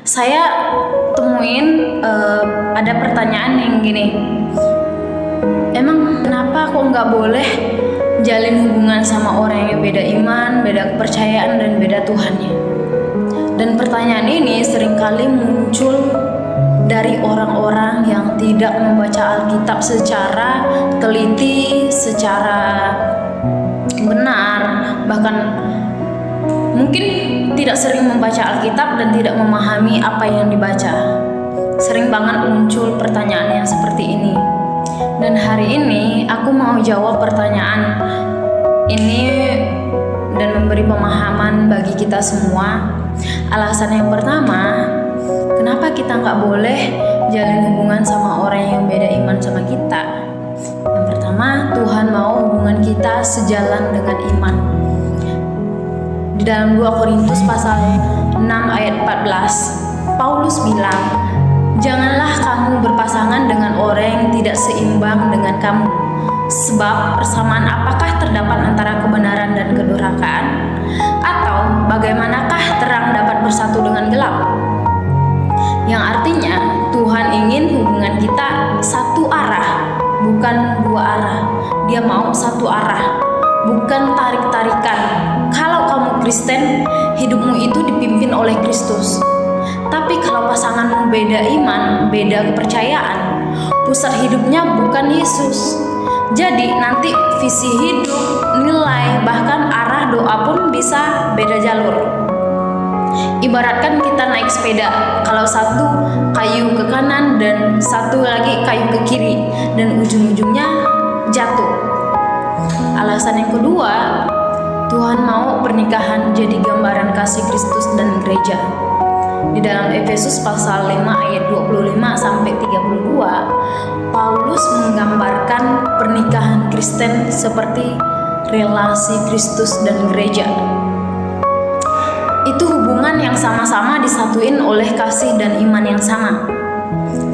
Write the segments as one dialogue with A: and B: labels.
A: Saya temuin ada pertanyaan yang gini, emang kenapa kok nggak boleh jalin hubungan sama orang yang beda iman, beda kepercayaan, dan beda Tuhannya? Dan pertanyaan ini seringkali muncul dari orang-orang yang tidak membaca Alkitab secara teliti, secara benar, bahkan mungkin tidak sering membaca Alkitab dan tidak memahami apa yang dibaca. Sering banget muncul pertanyaan yang seperti ini. Dan hari ini aku mau jawab pertanyaan ini dan memberi pemahaman bagi kita semua. Alasan yang pertama, kenapa kita nggak boleh jalin hubungan sama orang yang beda iman sama kita? Yang pertama, Tuhan mau hubungan kita sejalan dengan iman. Di dalam 2 Korintus pasal 6 ayat 14, Paulus bilang, janganlah kamu berpasangan dengan orang yang tidak seimbang dengan kamu. Sebab persamaan apakah terdapat antara kebenaran dan kedurhakaan? Atau bagaimanakah terang dapat bersatu dengan gelap? Yang artinya Tuhan ingin hubungan kita satu arah, bukan dua arah. Dia mau satu arah, bukan tarik-tarikan. Kalau kamu Kristen, hidupmu itu dipimpin oleh Kristus. Tapi kalau pasanganmu beda iman, beda kepercayaan, pusat hidupnya bukan Yesus. Jadi nanti visi hidup, nilai, bahkan arah doa pun bisa beda jalur. Ibaratkan kita naik sepeda, kalau satu kayu ke kanan dan satu lagi kayu ke kiri, dan ujung-ujungnya jatuh. Alasan yang kedua, Tuhan mau pernikahan jadi gambaran kasih Kristus dan gereja. Di dalam Efesus pasal 5 ayat 25 sampai 32, Paulus menggambarkan pernikahan Kristen seperti relasi Kristus dan gereja. Itu hubungan yang sama-sama disatuin oleh kasih dan iman yang sama.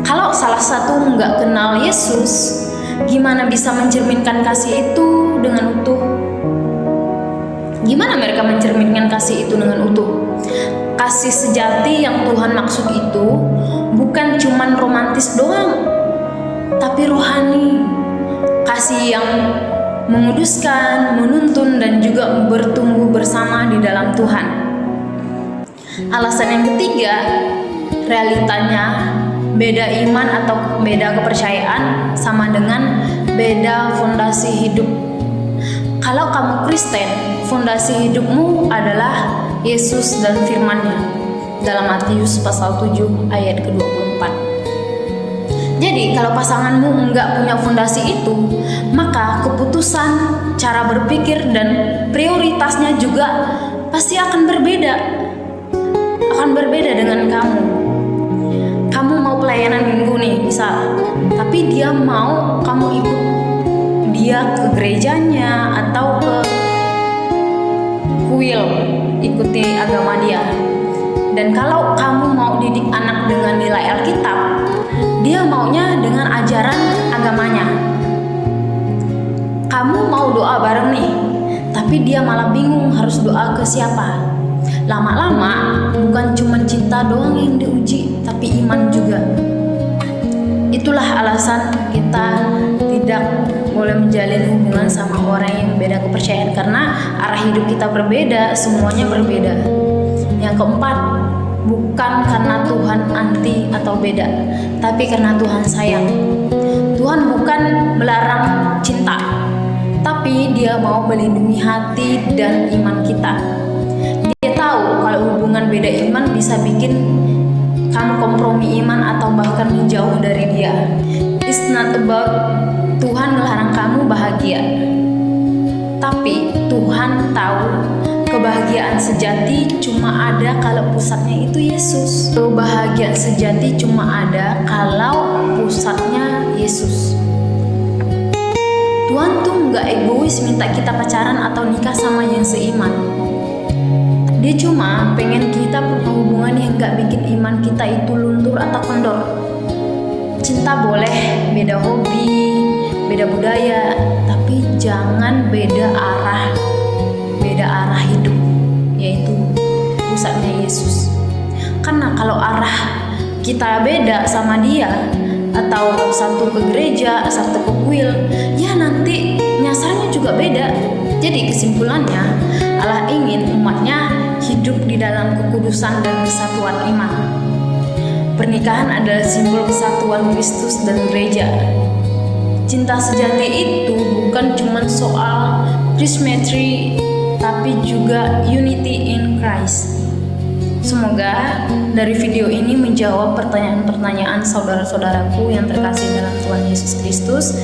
A: Kalau salah satu nggak kenal Yesus, gimana bisa mencerminkan kasih itu dengan utuh? Gimana mereka mencerminkan kasih itu dengan utuh? Kasih sejati yang Tuhan maksud itu bukan cuman romantis doang, tapi rohani. Kasih yang menguduskan, menuntun, dan juga bertumbuh bersama di dalam Tuhan. Alasan yang ketiga, realitanya beda iman atau beda kepercayaan sama dengan beda fondasi hidup. Kalau kamu Kristen, fondasi hidupmu adalah Yesus dan firman-Nya dalam Matius pasal 7 ayat ke-24. Jadi kalau pasanganmu enggak punya fondasi itu, maka keputusan, cara berpikir, dan prioritasnya juga pasti akan berbeda. Akan berbeda dengan kamu. Kamu mau pelayanan minggu nih misal, tapi dia mau kamu ikut dia ke gerejanya atau ke kuil, ikuti agama dia. Dan kalau kamu mau didik anak dengan nilai Alkitab, dia maunya dengan ajaran agamanya. Kamu mau doa bareng nih, tapi dia malah bingung harus doa ke siapa. Lama-lama bukan cuma cinta doang yang diuji, tapi iman juga. Itulah alasan kita tidak boleh menjalin hubungan sama orang yang beda kepercayaan, karena arah hidup kita berbeda, semuanya berbeda. Yang keempat, bukan karena Tuhan anti atau beda, tapi karena Tuhan sayang. Tuhan bukan melarang cinta, tapi Dia mau melindungi hati dan iman kita. Dia tahu kalau hubungan beda iman bisa bikin kamu kompromi iman atau bahkan menjauh dari Dia. It's not about Tuhan melarang kamu bahagia, tapi Tuhan tahu kebahagiaan sejati cuma ada kalau pusatnya itu Yesus. Kebahagiaan sejati cuma ada kalau pusatnya Yesus. Tuhan tuh nggak egois minta kita pacaran atau nikah sama yang seiman. Dia cuma pengen kita punya hubungan yang gak bikin iman kita itu luntur atau kendor. Cinta boleh beda hobi, beda budaya, tapi jangan beda arah hidup, yaitu pusatnya Yesus. Karena kalau arah kita beda sama dia, atau satu ke gereja, satu ke kuil, ya nanti nyasarnya juga beda. Jadi kesimpulannya, Allah ingin umatnya hidup di dalam kekudusan dan kesatuan iman. Pernikahan adalah simbol kesatuan Kristus dan gereja. Cinta sejati itu bukan cuma soal Christmatry, tapi juga unity in Christ. Semoga dari video ini menjawab pertanyaan-pertanyaan saudara-saudaraku yang terkasih dalam Tuhan Yesus Kristus.